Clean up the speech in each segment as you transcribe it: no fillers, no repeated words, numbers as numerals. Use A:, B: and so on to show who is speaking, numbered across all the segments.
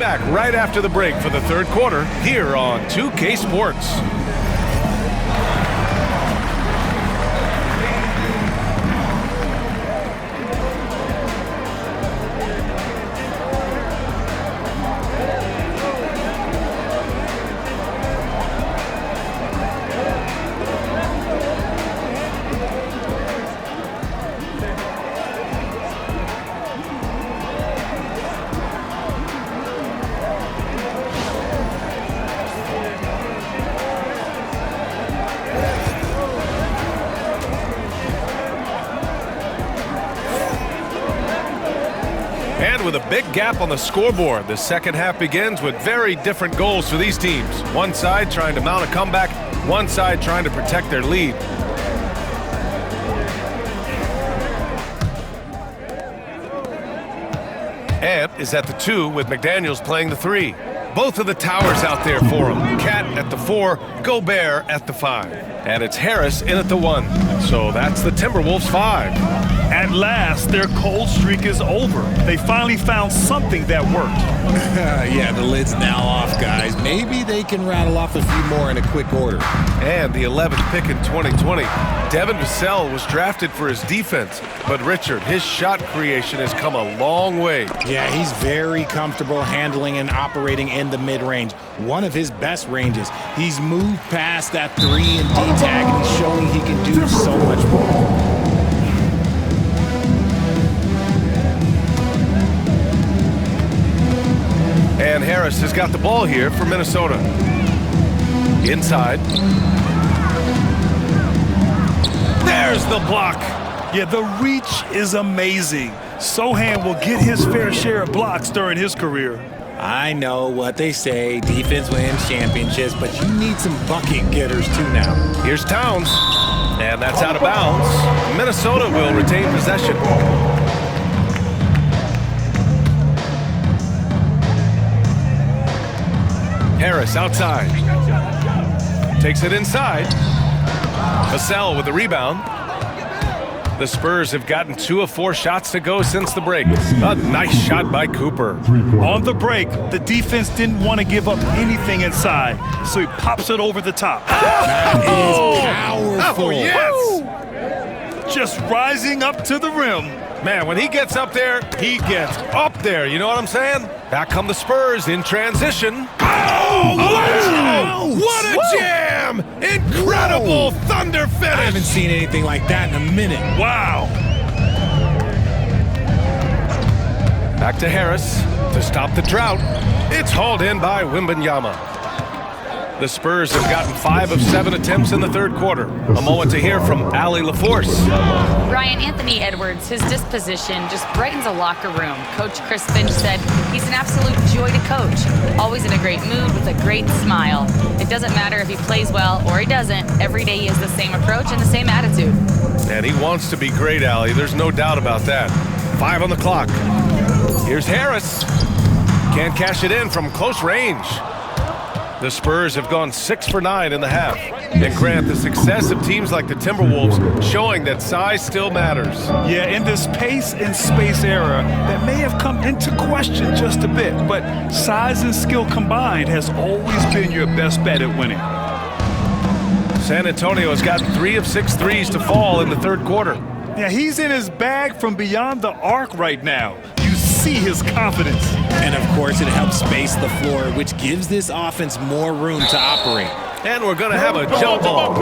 A: Back right after the break for the third quarter here on 2K Sports. And with a big gap on the scoreboard, the second half begins with very different goals for these teams. One side trying to mount a comeback, one side trying to protect their lead. Amp is at the 2 with McDaniels playing the 3. Both of the towers out there for him. Cat at the 4, Gobert at the 5. And it's Harris in at the 1. So that's the Timberwolves 5.
B: At last, their cold streak is over. They finally found something that worked.
C: Yeah, the lid's now off, guys. Maybe they can rattle off a few more in a quick order.
A: And the 11th pick in 2020, Devin Vassell was drafted for his defense. But Richard, his shot creation has come a long way.
C: Yeah, he's very comfortable handling and operating in the mid-range. One of his best ranges. He's moved past that 3 and D-tag, and he's showing he can do so much more.
A: And Harris has got the ball here for Minnesota. Inside. There's the block.
B: Yeah, the reach is amazing. Sohan will get his fair share of blocks during his career.
C: I know what they say, defense wins championships, but you need some bucket getters too now.
A: Here's Towns, and that's out of bounds. Minnesota will retain possession. Harris outside. Takes it inside. Vassell with the rebound. The Spurs have gotten 2 of 4 shots to go since the break. A nice shot by Cooper.
B: On the break, the defense didn't want to give up anything inside, so he pops it over the top.
C: That is powerful.
A: Oh, yes.
B: Just rising up to the rim.
A: Man, when he gets up there, he gets up there. You know what I'm saying? Back come the Spurs in transition. Oh, wow! What a jam! Incredible thunder finish!
C: I haven't seen anything like that in a minute.
B: Wow!
A: Back to Harris to stop the drought. It's hauled in by Wembanyama. The Spurs have gotten 5 of 7 attempts in the third quarter. A moment to hear from Allie LaForce.
D: Ryan, Anthony Edwards, his disposition just brightens a locker room. Coach Chris Finch said he's an absolute joy to coach. Always in a great mood with a great smile. It doesn't matter if he plays well or he doesn't. Every day he has the same approach and the same attitude.
A: And he wants to be great, Allie. There's no doubt about that. 5 on the clock. Here's Harris. Can't cash it in from close range. The Spurs have gone 6 for 9 in the half. And Grant, the success of teams like the Timberwolves showing that size still matters.
B: Yeah, in this pace and space era, that may have come into question just a bit, but size and skill combined has always been your best bet at winning.
A: San Antonio has gotten 3 of 6 threes to fall in the third quarter.
B: Yeah, he's in his bag from beyond the arc right now. You see his confidence.
C: And of course, it helps space the floor, which gives this offense more room to operate.
A: And we're going to have a jump ball.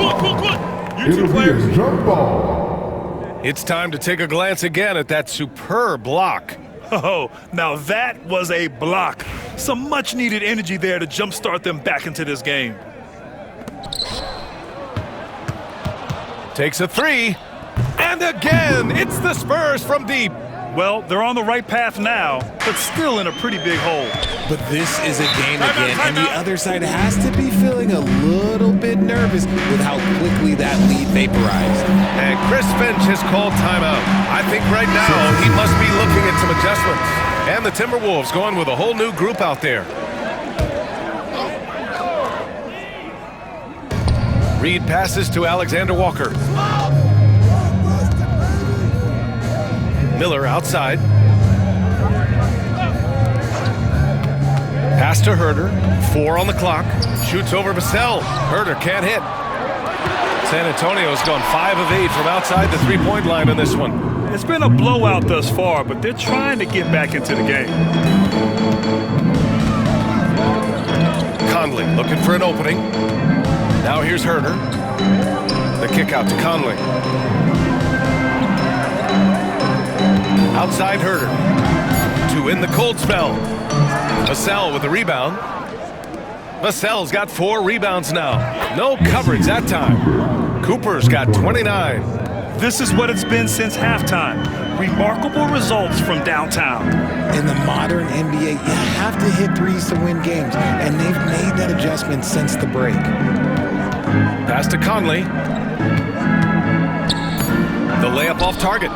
E: Jump ball.
A: It's time to take a glance again at that superb block.
B: Oh, now that was a block. Some much-needed energy there to jumpstart them back into this game.
A: Takes a 3. And again, it's the Spurs from deep.
B: Well, they're on the right path now, but still in a pretty big hole.
C: But this is a game again, and the other side has to be feeling a little bit nervous with how quickly that lead vaporized.
A: And Chris Finch has called timeout. I think right now he must be looking at some adjustments. And the Timberwolves going with a whole new group out there. Reed passes to Alexander Walker. Miller outside. Pass to Herder. 4 on the clock. Shoots over Vassell. Herder can't hit. San Antonio's gone 5 of 8 from outside the three-point line in this one.
B: It's been a blowout thus far, but they're trying to get back into the game.
A: Conley looking for an opening. Now here's Herder. The kick out to Conley. Outside Herder. To end the cold spell. Vassell with the rebound. Vassell's got 4 rebounds now. No coverage that time. Cooper's got 29.
B: This is what it's been since halftime. Remarkable results from downtown.
C: In the modern NBA, you have to hit threes to win games, and they've made that adjustment since the break.
A: Pass to Conley. The layup off target.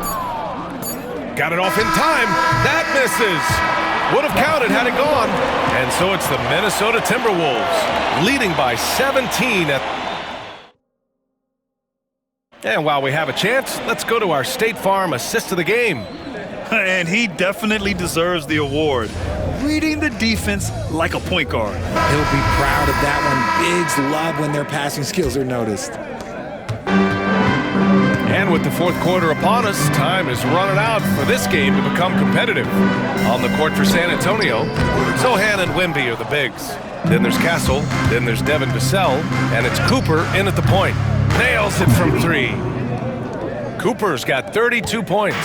A: Got it off in time. That misses. Would have counted had it gone. And so it's the Minnesota Timberwolves leading by 17 And while we have a chance, let's go to our State Farm assist of the game.
B: And he definitely deserves the award. Reading the defense like a point guard.
C: He'll be proud of that one. Bigs love when their passing skills are noticed.
A: And with the fourth quarter upon us, time is running out for this game to become competitive. On the court for San Antonio, Zohan and Wemby are the bigs. Then there's Castle, then there's Devin Vassell, and it's Cooper in at the point. Nails it from 3. Cooper's got 32 points.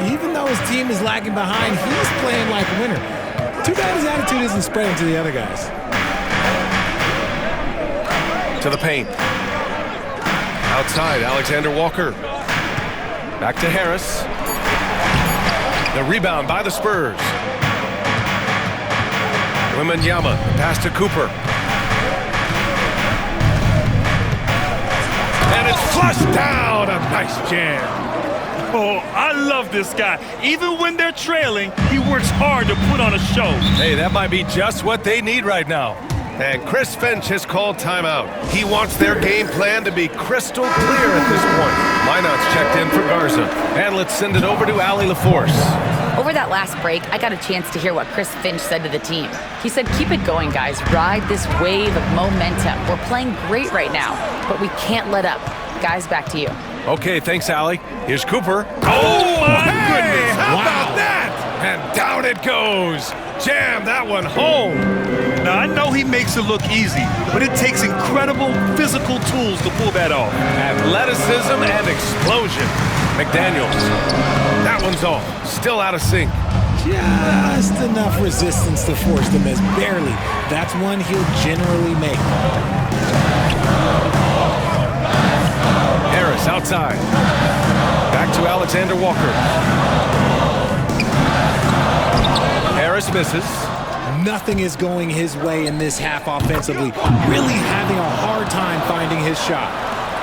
C: Even though his team is lagging behind, he's playing like a winner. Too bad his attitude isn't spreading to the other guys.
A: To the paint. Outside, Alexander Walker. Back to Harris. The rebound by the Spurs. Wembanyama, pass to Cooper. And it's flushed down. A nice jam.
B: Oh, I love this guy. Even when they're trailing, he works hard to put on a show.
A: Hey, that might be just what they need right now. And Chris Finch has called timeout. He wants their game plan to be crystal clear at this point. Minot's checked in for Garza. And let's send it over to Allie LaForce.
D: Over that last break, I got a chance to hear what Chris Finch said to the team. He said, keep it going, guys. Ride this wave of momentum. We're playing great right now, but we can't let up. Guys, back to you.
A: Okay, thanks, Allie. Here's Cooper.
B: Oh, my goodness.
A: How about that? And down it goes. Jam that one home.
B: Now, I know he makes it look easy, but it takes incredible physical tools to pull that off.
A: Athleticism and explosion. McDaniels. That one's off. Still out of sync.
C: Just enough resistance to force the miss. Barely. That's one he'll generally make.
A: Harris outside. Back to Alexander Walker. Harris misses.
C: Nothing is going his way in this half offensively. Really having a hard time finding his shot.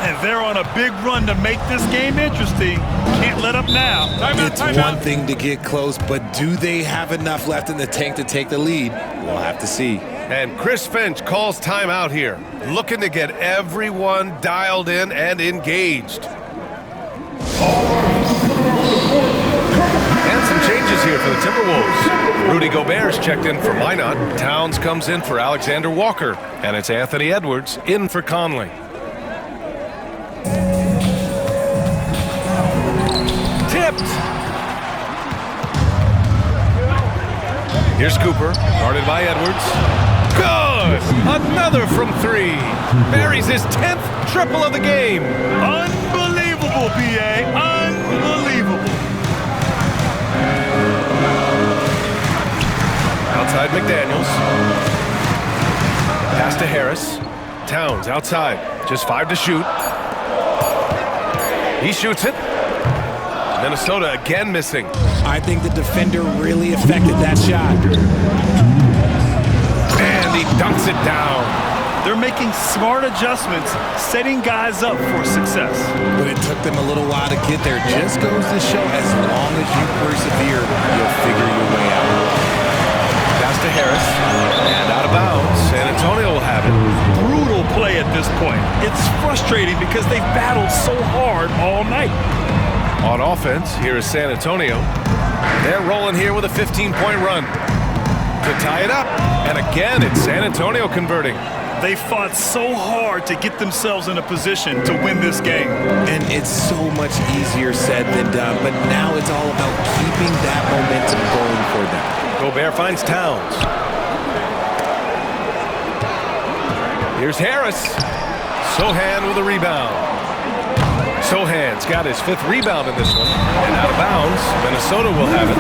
B: And they're on a big run to make this game interesting. Can't let up now.
C: It's one thing to get close, but do they have enough left in the tank to take the lead? We'll have to see.
A: And Chris Finch calls timeout here, looking to get everyone dialed in and engaged. And some changes here for the Timberwolves. Rudy Gobert's checked in for Minot. Towns comes in for Alexander Walker. And it's Anthony Edwards in for Conley. Tipped. Here's Cooper, guarded by Edwards. Good! Another from 3. Buries his 10th triple of the game.
B: Unbelievable, B.A. Unbelievable.
A: Outside McDaniels. Pass to Harris. Towns outside. Just 5 to shoot. He shoots it. Minnesota again missing.
C: I think the defender really affected that shot.
A: And he dunks it down.
B: They're making smart adjustments, setting guys up for success.
C: But it took them a little while to get there. Just goes to show as long as you persevere, you'll figure your way out.
A: Pass to Harris. And out of bounds. San Antonio will have it.
B: Brutal play at this point. It's frustrating because they've battled so hard all night.
A: On offense, here is San Antonio. They're rolling here with a 15-point run. to tie it up. And again, it's San Antonio converting.
B: They fought so hard to get themselves in a position to win this game.
C: And it's so much easier said than done, but now it's all about keeping that momentum going for them.
A: Gobert finds Towns. Here's Harris. Sohan with a rebound. Sohan's got his 5th rebound in this one. And out of bounds, Minnesota will have it.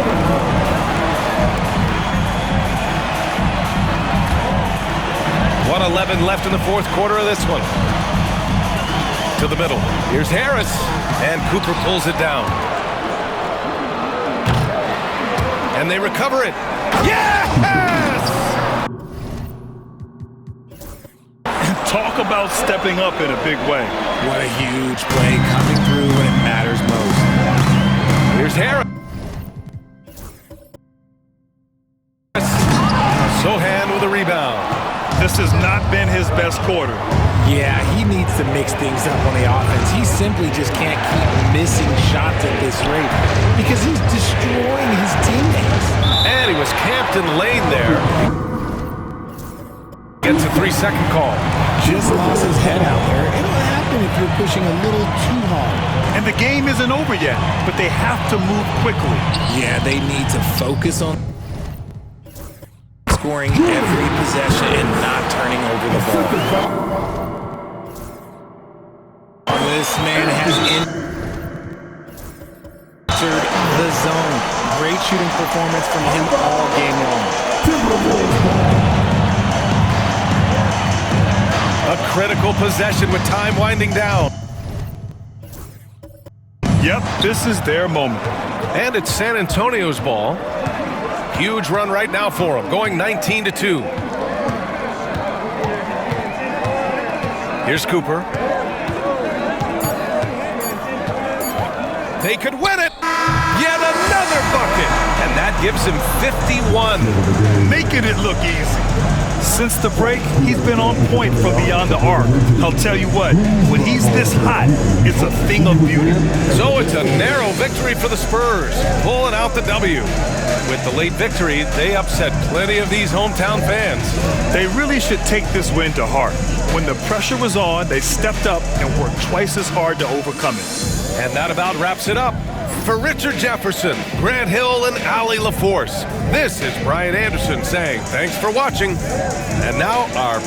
A: .11 left in the 4th quarter of this one. To the middle. Here's Harris. And Cooper pulls it down. And they recover it. Yes!
B: Talk about stepping up in a big way.
C: What a huge play coming through when it matters most.
A: Here's Harris. Sohan with a rebound.
B: This has not been his best quarter.
C: Yeah, he needs to mix things up on the offense. He simply just can't keep missing shots at this rate because he's destroying his teammates.
A: And he was camped in the lane there. Gets a 3-second call.
C: Just lost his head out there. It'll happen if you're pushing a little too hard.
B: And the game isn't over yet, but they have to move quickly.
C: Yeah, they need to focus on scoring every possession and not turning over the ball. This man has entered the zone. Great shooting performance from him all game long.
A: A critical possession with time winding down.
B: Yep, this is their moment.
A: And it's San Antonio's ball. Huge run right now for them, going 19-2. Here's Cooper. They could win it. Yet another bucket. And that gives him 51.
B: Making it look easy. Since the break, he's been on point from beyond the arc. I'll tell you what, when he's this hot, it's a thing of beauty.
A: So it's a narrow victory for the Spurs, pulling out the W. With the late victory, they upset plenty of these hometown fans.
B: They really should take this win to heart. When the pressure was on, they stepped up and worked twice as hard to overcome it.
A: And that about wraps it up. For Richard Jefferson, Grant Hill, and Allie LaForce, this is Brian Anderson saying thanks for watching. And now our